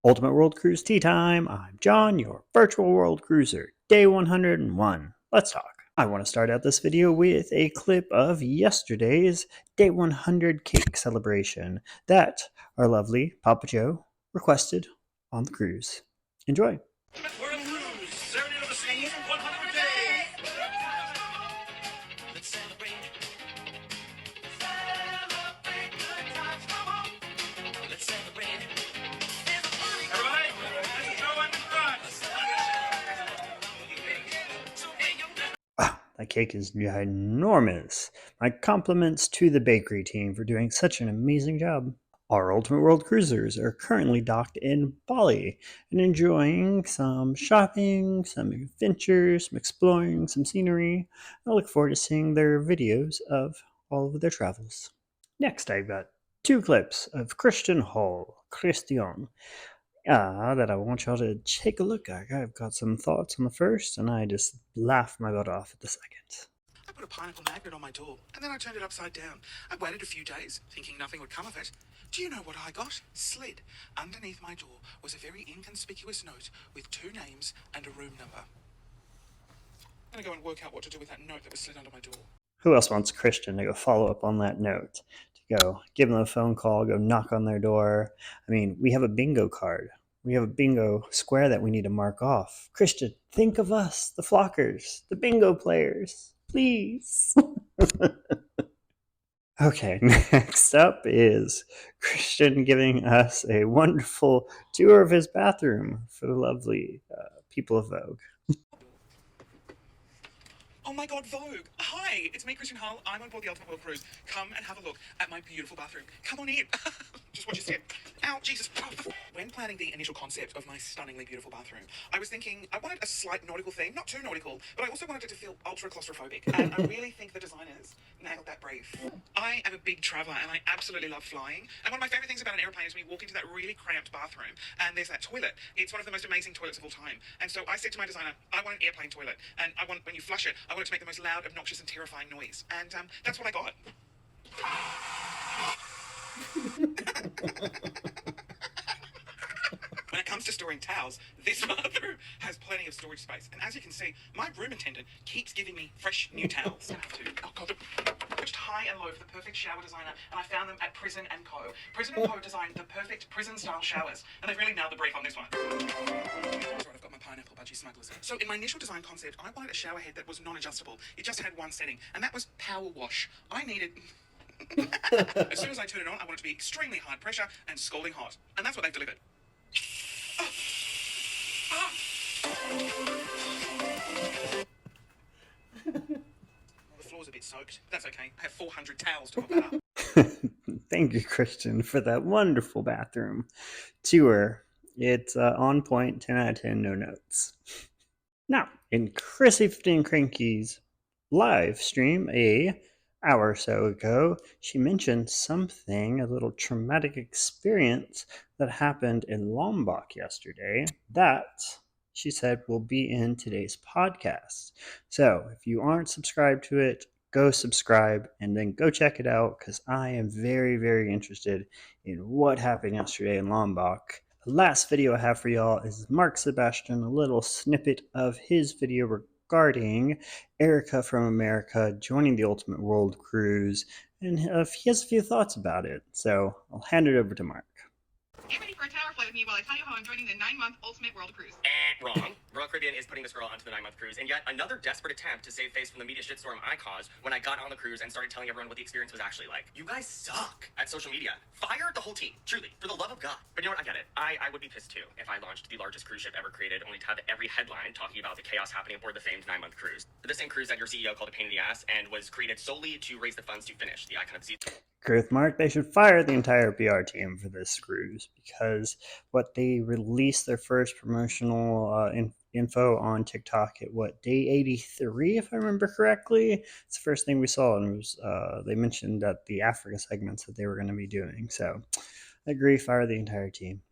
Ultimate World Cruise Tea Time. I'm John, your virtual world cruiser. Day 101. Let's talk. I want to start out this video with a clip of yesterday's Day 100 cake celebration that our lovely Papa Joe requested on the cruise. Enjoy. We're on cruise, serenade of the sea, 100 days. Let's celebrate. Celebrate good times, come on. Let's celebrate. All right, let's go on the front. That cake is ginormous. My compliments to the bakery team for doing such an amazing job. Our Ultimate World Cruisers are currently docked in Bali and enjoying some shopping, some adventures, some exploring, some scenery. I look forward to seeing their videos of all of their travels. Next, I've got two clips of Christian Hall, Christ-dion, that I want y'all to take a look at. I've got some thoughts on the first, and I just laugh my butt off at the second. I put a pineapple magnet on my door, and then I turned it upside down. I waited a few days, thinking nothing would come of it. Do you know what I got? Slid. Underneath my door was a very inconspicuous note with 2 names and a room number. I'm gonna go and work out what to do with that note that was slid under my door. Who else wants Christian to go follow up on that note? To go give them a phone call, go knock on their door. I mean, we have a bingo card. We have a bingo square that we need to mark off. Christian, think of us, the flockers, the bingo players. Please. Okay, next up is Christian giving us a wonderful tour of his bathroom for the lovely people of Vogue. Oh my god, Vogue! Hi, it's me, Christian Hull. I'm on board the Ultimate World Cruise. Come and have a look at my beautiful bathroom. Come on in. Just watch your step. Ow, Jesus. When planning the initial concept of my stunningly beautiful bathroom, I was thinking I wanted a slight nautical theme, not too nautical, but I also wanted it to feel ultra claustrophobic. And I really think the designers nailed that brief. I am a big traveller and I absolutely love flying. And one of my favourite things about an airplane is when you walk into that really cramped bathroom and there's that toilet. It's one of the most amazing toilets of all time. And so I said to my designer, I want an airplane toilet. And I want, when you flush it, I want it to make the most loud, obnoxious and terrifying noise. And that's what I got. When it comes to storing towels, this bathroom has plenty of storage space. And as you can see, my room attendant keeps giving me fresh new towels. Oh God, searched high and low for the perfect shower designer, and I found them at Prison & Co. Prison & Co. designed the perfect prison-style showers, and they've really nailed the brief on this one. That's right, I've got my pineapple budgie smugglers. So in my initial design concept, I wanted a shower head that was non-adjustable. It just had one setting, and that was power wash. I needed... As soon as I turn it on, I want it to be extremely hard pressure and scalding hot. And that's what they've delivered. Oh. Ah. Well, the floor's a bit soaked. That's okay. I have 400 towels to mop that up. Thank you, Christian, for that wonderful bathroom tour. It's on point, 10 out of 10, no notes. Now, in Chrissy 15 Cranky's live stream, a hour or so ago, she mentioned something, a little traumatic experience that happened in Lombok yesterday that she said will be in today's podcast. So if you aren't subscribed to it, go subscribe and then go check it out, because I am very, very interested in what happened yesterday in Lombok. The last video I have for y'all is Mark Sebastian, a little snippet of his video regarding Erica from America joining the Ultimate World Cruise, and he has a few thoughts about it. So I'll hand it over to Mark. Get ready for a tower flight with me while I tell you how I'm joining the 9-month Ultimate World Cruise. Wrong. Royal Caribbean is putting this girl onto the 9-month cruise, and yet another desperate attempt to save face from the media shitstorm I caused when I got on the cruise and started telling everyone what the experience was actually like. You guys suck at social media. Fire the whole team, truly, for the love of God. But you know what? I get it. I would be pissed too if I launched the largest cruise ship ever created, only to have every headline talking about the chaos happening aboard the famed 9-month cruise. The same cruise that your CEO called a pain in the ass and was created solely to raise the funds to finish the icon of the season. Agree with Mark. They should fire the entire PR team for this cruise, because what they released their first promotional info on TikTok at day 83, if I remember correctly. It's the first thing we saw, and it was they mentioned that the Africa segments that they were going to be doing. So I agree, fire the entire team.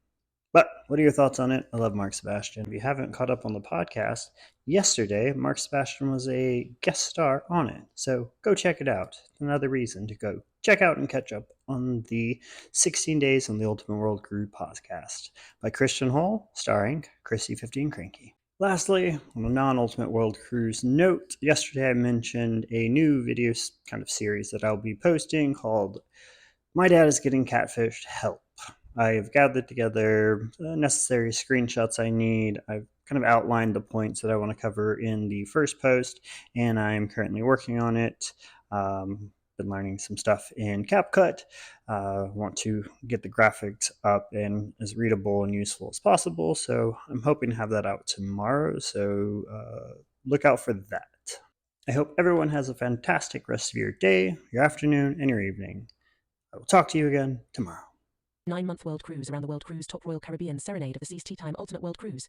But what are your thoughts on it? I love Mark Sebastian. If you haven't caught up on the podcast, yesterday Mark Sebastian was a guest star on it. So go check it out. Another reason to go check out and catch up on the 16 Days on the Ultimate World Cruise podcast by Christian Hall, starring Chrissy 15 Cranky. Lastly, on a non-Ultimate World Cruise note, yesterday I mentioned a new video kind of series that I'll be posting called My Dad is Getting Catfished, Help. I've gathered together the necessary screenshots I need. I've kind of outlined the points that I want to cover in the first post, and I'm currently working on it. Been learning some stuff in CapCut. Want to get the graphics up and as readable and useful as possible, so I'm hoping to have that out tomorrow, so look out for that. I hope everyone has a fantastic rest of your day, your afternoon, and your evening. I will talk to you again tomorrow. 9-month world cruise around the world cruise top Royal Caribbean Serenade of the Seas Tea Time Ultimate World Cruise.